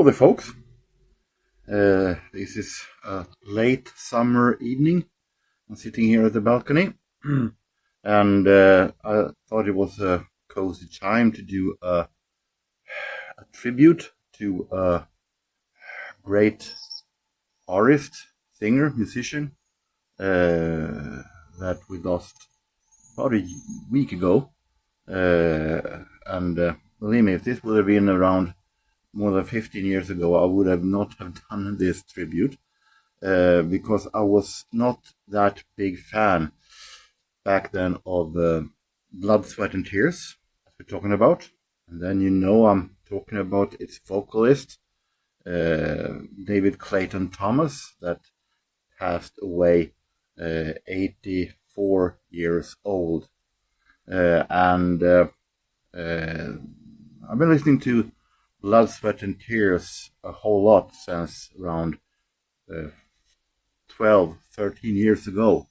Hello there, folks. This is a late summer evening. I'm sitting here at the balcony, and I thought it was a cozy time to do a tribute to a great artist, singer, musician that we lost about a week ago. And believe me, if this would have been around more than 15 years ago, I would have not have done this tribute because I was not that big fan back then of Blood, Sweat and Tears, as we're talking about. And then I'm talking about its vocalist, David Clayton-Thomas, that passed away 84 years old. And I've been listening to Blood, Sweat and Tears a whole lot since around 12, 13 years ago.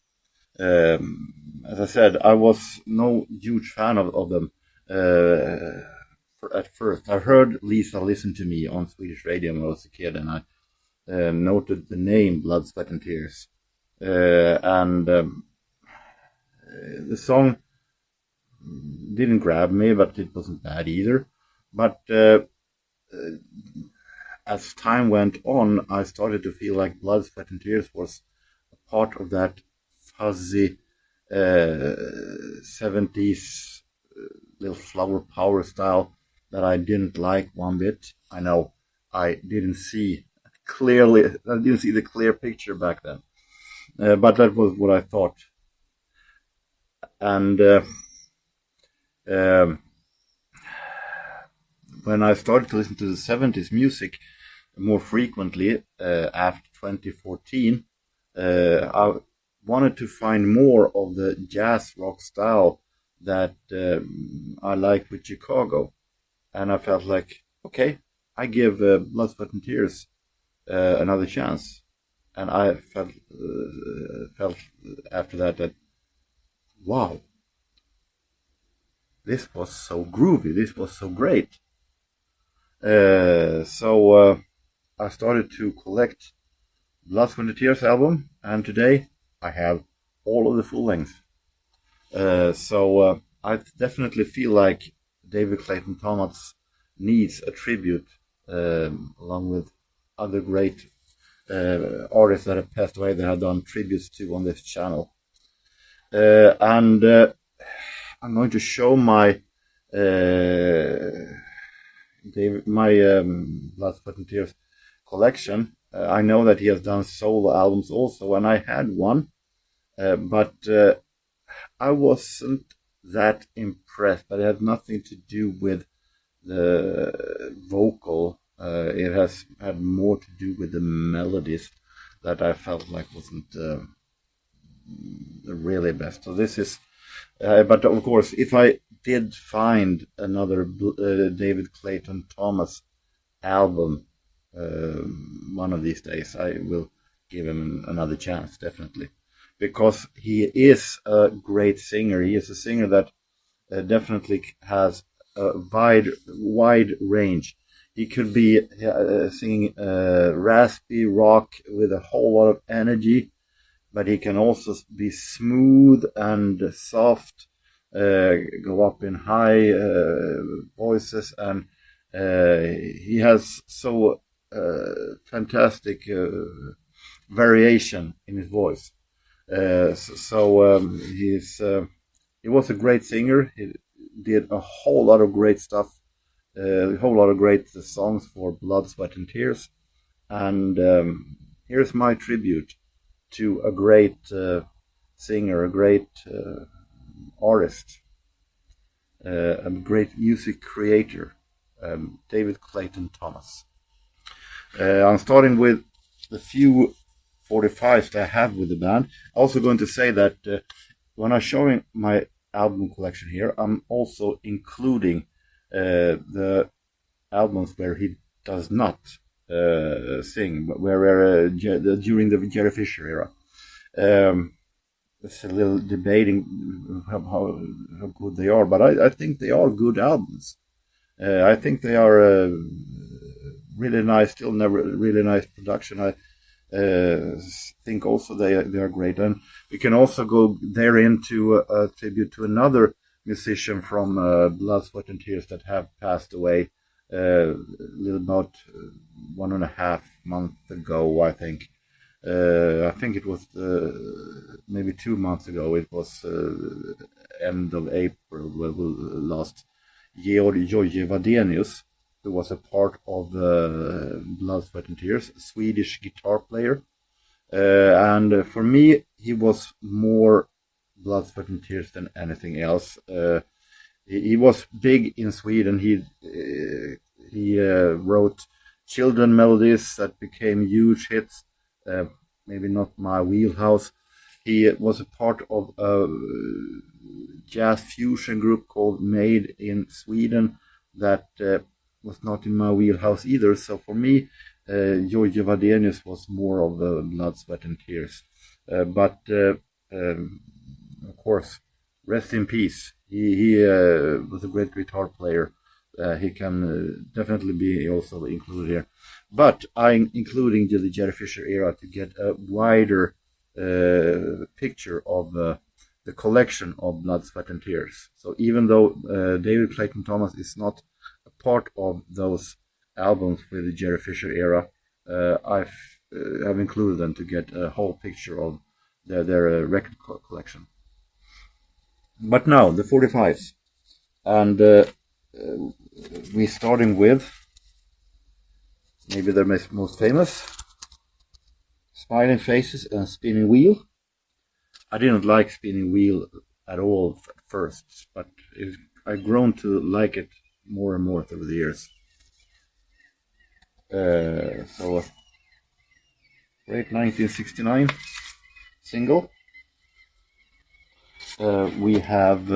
As I said, I was no huge fan of them at first. I heard Lisa Listen to Me on Swedish radio when I was a kid, and I noted the name Blood, Sweat and Tears. And the song didn't grab me, but it wasn't bad either. But as time went on, I started to feel like Blood, Sweat and Tears was a part of that fuzzy 70s little flower power style that I didn't like one bit. I know I didn't see the clear picture back then, but that was what I thought. And when I started to listen to the 70s music more frequently after 2014, I wanted to find more of the jazz rock style that I like with Chicago. And I felt like, okay, I give Blood, Sweat and Tears another chance. And I felt after that, wow, this was so groovy, this was so great. So I started to collect Blood, Sweat and Tears album, and today I have all of the full length. So I definitely feel like David Clayton-Thomas needs a tribute along with other great artists that have passed away that have done tributes to on this channel. And I'm going to show my Blood, Sweat and Tears collection. I know that he has done solo albums also, and I had one, but I wasn't that impressed. But it had nothing to do with the vocal. It has had more to do with the melodies that I felt like wasn't the really best. So this is, but of course, if I did find another David Clayton-Thomas album one of these days, I will give him another chance, definitely, because he is a great singer. He is a singer that definitely has a wide range. He could be singing raspy rock with a whole lot of energy, but he can also be smooth and soft, go up in high voices, and he has so fantastic variation in his voice. He was a great singer. He did a whole lot of great stuff, a whole lot of great songs for Blood, Sweat and Tears. And here's my tribute to a great singer, a great artist, a great music creator, David Clayton-Thomas. I'm starting with the few 45s that I have with the band. Also going to say that when I'm showing my album collection here, I'm also including the albums where he does not sing, where during the Jerry Fisher era. It's a little debating how good they are, but I think they are good albums. I think they are really nice, still never really nice production. I think also they are great, and we can also go there into a tribute to another musician from Blood, Sweat and Tears that have passed away a little about 1.5 months ago, I think. I think it was maybe 2 months ago. It was end of April where we lost Jojje Wadenius, who was a part of Blood, Sweat and Tears, a Swedish guitar player. And for me, he was more Blood, Sweat and Tears than anything else. He was big in Sweden. He wrote children melodies that became huge hits. Maybe not my wheelhouse. He was a part of a jazz fusion group called Made in Sweden that was not in my wheelhouse either. So for me, Jojje Wadenius was more of Blood, Sweat and Tears. But of course, rest in peace. He was a great guitar player. He can definitely be also included here. But I'm including the Jerry Fisher era to get a wider picture of the collection of Blood, Sweat and Tears. So even though David Clayton-Thomas is not a part of those albums with the Jerry Fisher era, I've included them to get a whole picture of their record collection. But now, the 45s. And we're starting with maybe their most famous, Smiling Faces and Spinning Wheel. I didn't like Spinning Wheel at all at first, but I've grown to like it more and more through the years. So, great 1969 single. We have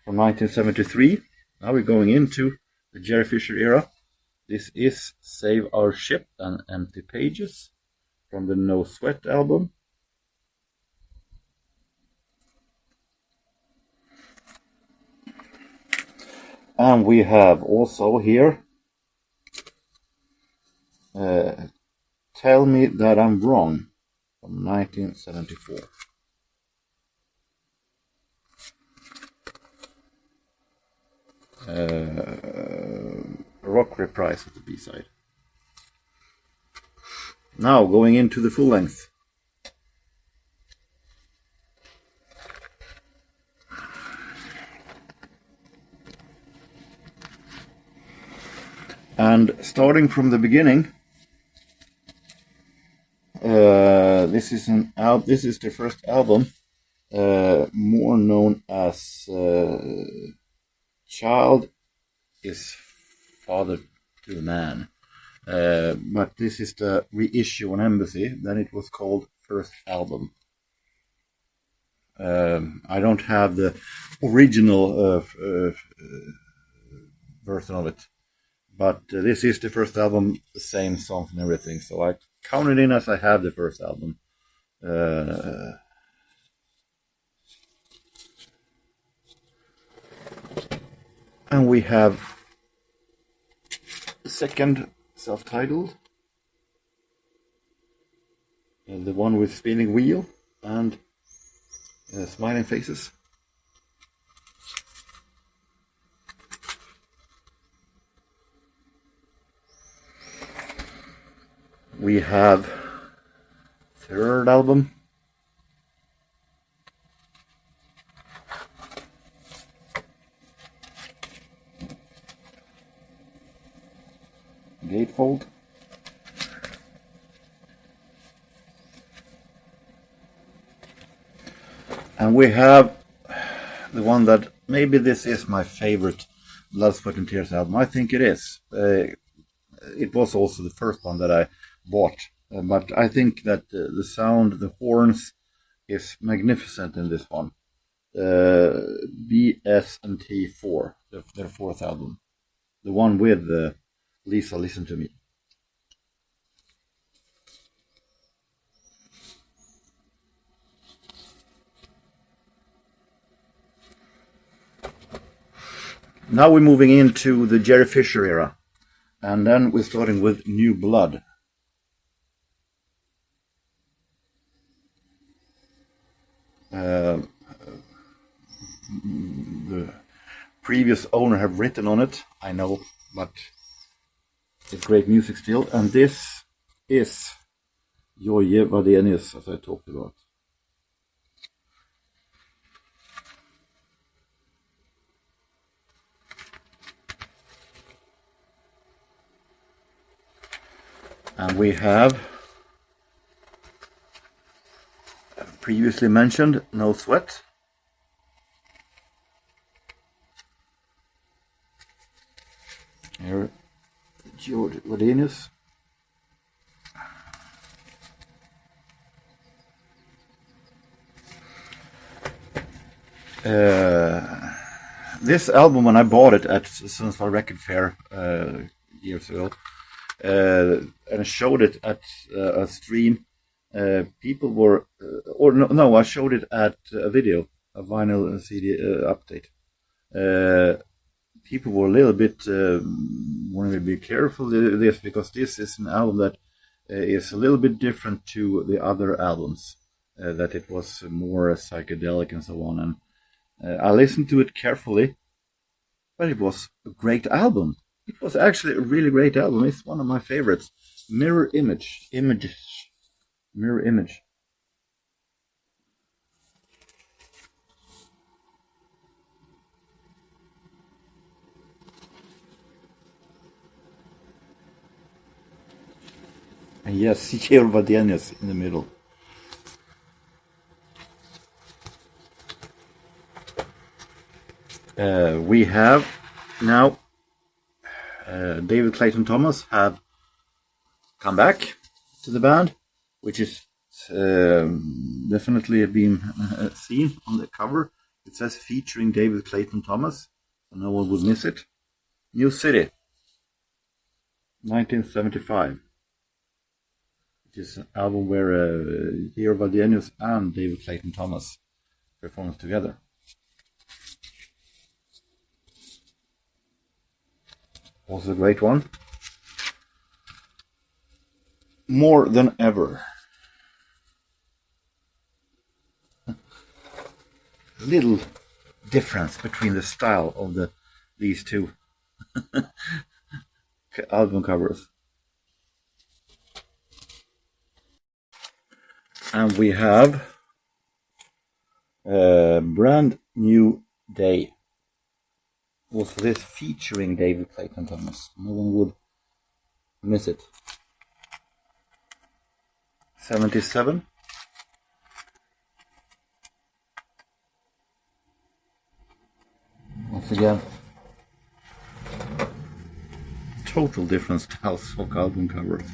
from 1973. Now we're going into the Jerry Fisher era. This is Save Our Ship and Empty Pages from the No Sweat album. And we have also here Tell Me That I'm Wrong from 1974. Rock reprise of the B-side. Now going into the full length. And starting from the beginning, this is the first album, more known as Child is Father to a Man. But this is the reissue on Embassy. Then it was called First Album. I don't have the original version of it. But this is the first album, the same songs and everything. So I count it in as I have the first album. And we have the second self-titled. The one with Spinning Wheel and Smiling Faces. We have third album. Gatefold. And we have the one that maybe this is my favorite Blood, Sweat and Tears album. I think it is. It was also the first one that I bought, but I think that the sound, the horns, is magnificent in this one. BS&T 4, their fourth album, the one with Lisa, Listen to Me. Now we're moving into the Jerry Fisher era. And then we're starting with New Blood. The previous owner have written on it, I know, but it's great music still. And this is Jojje Wadenius, as I talked about. And we have previously mentioned No Sweat. Here, Wadenius. This album, when I bought it at Sundsvall Record Fair years ago, and I showed it at a stream, people were, I showed it at a video, a vinyl CD update. People were a little bit wanting to be careful with this, because this is an album that is a little bit different to the other albums, that it was more psychedelic and so on. And I listened to it carefully, but it was a great album. It was actually a really great album. It's one of my favorites. Mirror Image. Mirror Image. And yes, here Wadenius in the middle. We have now David Clayton-Thomas have come back to the band, which is definitely been seen on the cover. It says featuring David Clayton-Thomas, so no one would miss it. New City, 1975. It is an album where here Wadenius and David Clayton-Thomas performed together. Also a great one. More Than Ever. Little difference between the style of these two album covers. And we have Brand New Day. Also this featuring David Clayton-Thomas. No one would miss it. 77. Once again, total different styles of album covers.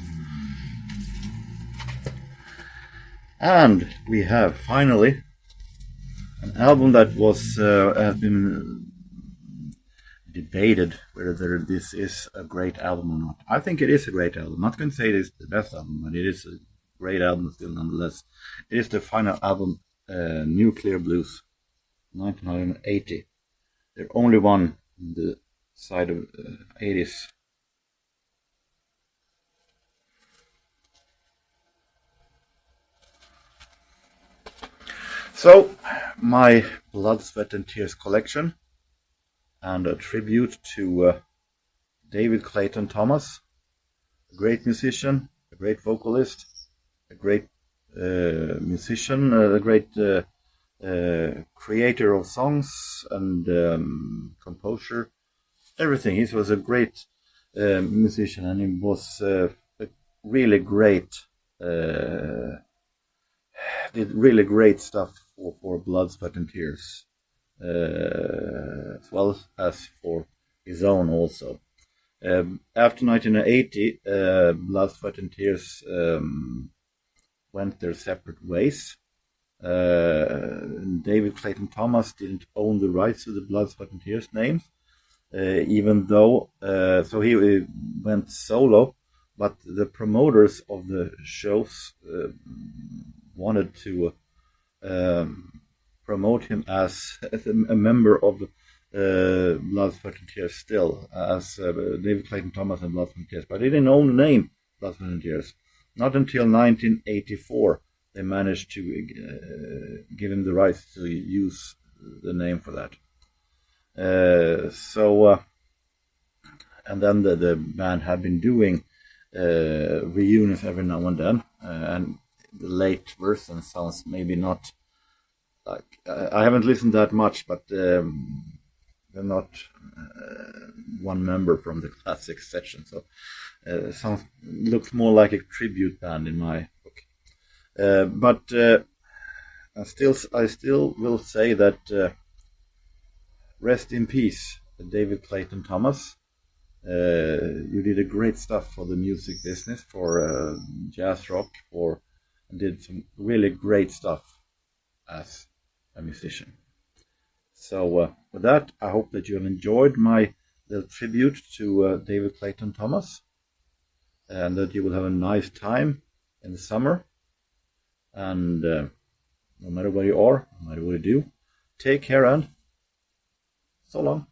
And we have finally an album that was has been debated whether this is a great album or not. I think it is a great album. I'm not going to say it is the best album, but it is a great album still nonetheless. It is the final album, Nuclear Blues, 1980. They're only one on the side of 80s. So, my Blood, Sweat and Tears collection, and a tribute to David Clayton-Thomas, a great musician, a great vocalist, a great musician, a great creator of songs and composer, everything. He was a great musician, and he was really great, did really great stuff for Blood, Sweat and Tears. As well as for his own also. After 1980, Blood, Sweat and Tears went their separate ways. David Clayton-Thomas didn't own the rights to the Blood, Sweat and Tears names, even though, so he went solo, but the promoters of the shows wanted to promote him as a member of Blood, Sweat and Tears still as David Clayton-Thomas and Blood, Sweat and Tears, but they didn't own the name Blood, Sweat and Tears. Not until 1984 they managed to give him the rights to use the name for that. And then the band have been doing reunions every now and then, and the late version sounds maybe not like I haven't listened that much, but they're not one member from the classic section, so sounds looks more like a tribute band in my book. But I still will say that rest in peace, David Clayton-Thomas. You did a great stuff for the music business, for jazz rock, and did some really great stuff as a musician. So with that, I hope that you have enjoyed my little tribute to David Clayton-Thomas, and that you will have a nice time in the summer. And no matter where you are, no matter what you do, take care and so long.